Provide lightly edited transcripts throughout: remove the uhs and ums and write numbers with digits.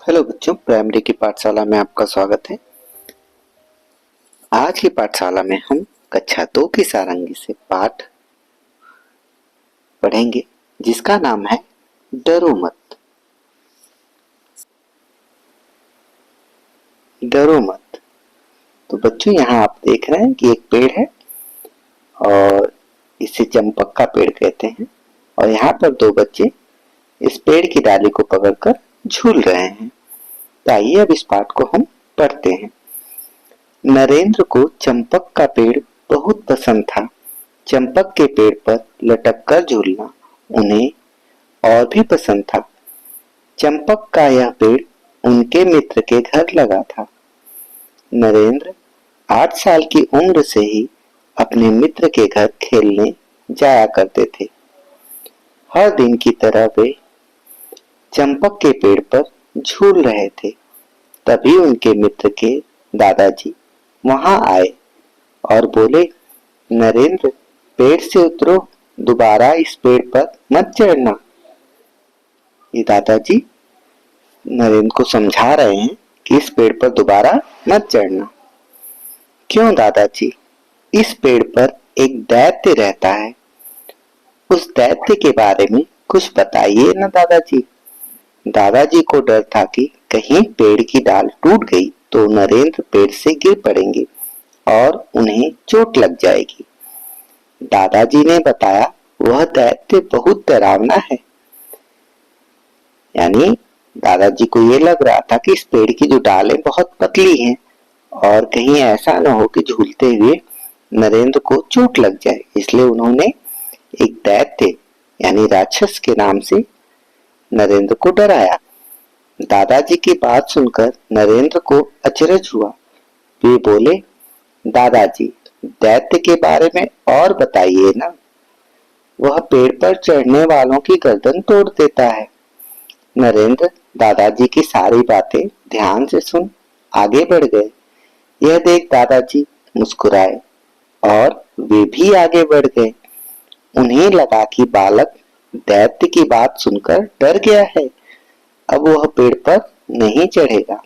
Hello बच्चों, primary की पाठशाला में आपका स्वागत है। आज की पाठशाला में हम कक्षा 2 की सारंगी से पाठ पढ़ेंगे जिसका नाम है डरो मत। डरो मत। तो बच्चों, यहाँ आप देख रहे हैं कि एक पेड़ है और इसे चंपक का पेड़ कहते हैं और यहाँ पर दो बच्चे इस पेड़ की डाली को पकड़कर झूल रहे हैं। तो आइए अब इस पाठ को हम पढ़ते हैं। नरेंद्र को चंपक का पेड़ बहुत पसंद था। चंपक के पेड़ पर लटककर झूलना उन्हें और भी पसंद था। चंपक का यह पेड़ उनके मित्र के घर लगा था। नरेंद्र 8 साल की उम्र से ही अपने मित्र के घर खेलने जाया करते थे। हर दिन की तरह वे चंपक के पेड़ पर झूल रहे थे। तभी उनके मित्र के दादाजी वहां आए और बोले, नरेंद्र, पेड़ से उतरो, दोबारा इस पेड़ पर मत चढ़ना। ये दादाजी नरेंद्र को समझा रहे हैं कि इस पेड़ पर दोबारा मत चढ़ना। क्यों दादाजी? इस पेड़ पर एक दैत्य रहता है। उस दैत्य के बारे में कुछ बताइए ना दादाजी। दादाजी को डर था कि कहीं पेड़ की डाल टूट गई तो नरेंद्र पेड़ से गिर पड़ेंगे और उन्हें चोट लग जाएगी। दादाजी ने बताया, वह दैत्य बहुत डरावना है। यानी दादाजी को ये लग रहा था कि इस पेड़ की जो डालें बहुत पतली हैं और कहीं ऐसा न हो कि झूलते हुए नरेंद्र को चोट लग जाए, इसलिए उन्होंने एक दैत्य यानी राक्षस के नाम से नरेंद्र को डराया। दादाजी की बात सुनकर नरेंद्र को अचरज हुआ। वे बोले, दादाजी, दैत्य के बारे में और बताइए ना। वह पेड़ पर चढ़ने वालों की गर्दन तोड़ देता है। नरेंद्र दादाजी की सारी बातें ध्यान से सुन आगे बढ़ गए। यह देख दादाजी मुस्कुराए और वे भी आगे बढ़ गए। उन्हें लगा कि बालक दैत्य की बात सुनकर डर गया है, अब वह पेड़ पर नहीं चढ़ेगा।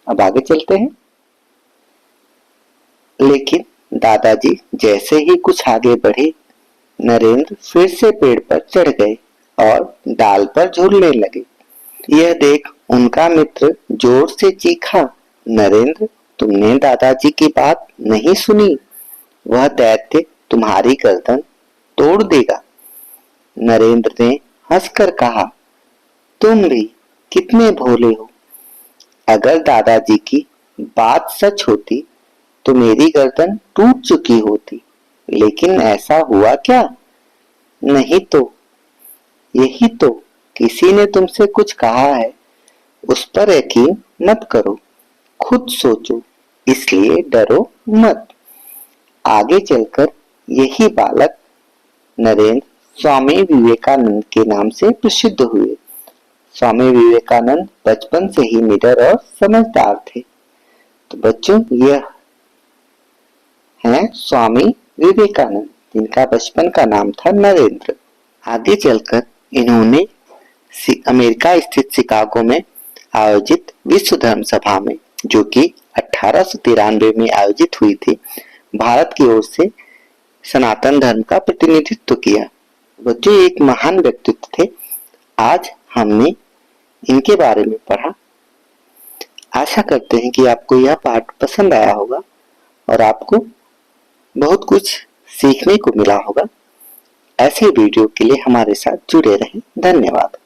अब आगे चलते हैं। लेकिन दादाजी जैसे ही कुछ आगे बढ़े, नरेंद्र फिर से पेड़ पर चढ़ गए और डाल पर झूलने लगे। यह देख उनका मित्र जोर से चीखा, नरेंद्र, तुमने दादाजी की बात नहीं सुनी। वह दैत्य तुम्हारी गर्दन तोड़ देगा। नरेंद्र ने हंसकर कहा, तुम भी कितने भोले हो। अगर दादाजी की बात सच होती तो मेरी गर्दन टूट चुकी होती, लेकिन ऐसा हुआ क्या? नहीं तो। यही तो, किसी ने तुमसे कुछ कहा है, उस पर यकीन मत करो, खुद सोचो, इसलिए डरो मत। आगे चलकर यही बालक नरेंद्र स्वामी विवेकानंद के नाम से प्रसिद्ध हुए। स्वामी विवेकानंद बचपन से ही निडर और समझदार थे। तो बच्चों, यह हैं स्वामी विवेकानंद, जिनका बचपन का नाम था नरेंद्र। आगे चलकर इन्होंने अमेरिका स्थित शिकागो में आयोजित विश्व धर्म सभा में, जो कि 1893 में आयोजित हुई थी, भारत की ओर से सनातन धर्म का प्रतिनिधित्व किया। बच्चों, एक महान व्यक्तित्व थे। आज हमने इनके बारे में पढ़ा। आशा करते हैं कि आपको यह पाठ पसंद आया होगा और आपको बहुत कुछ सीखने को मिला होगा। ऐसे वीडियो के लिए हमारे साथ जुड़े रहें। धन्यवाद।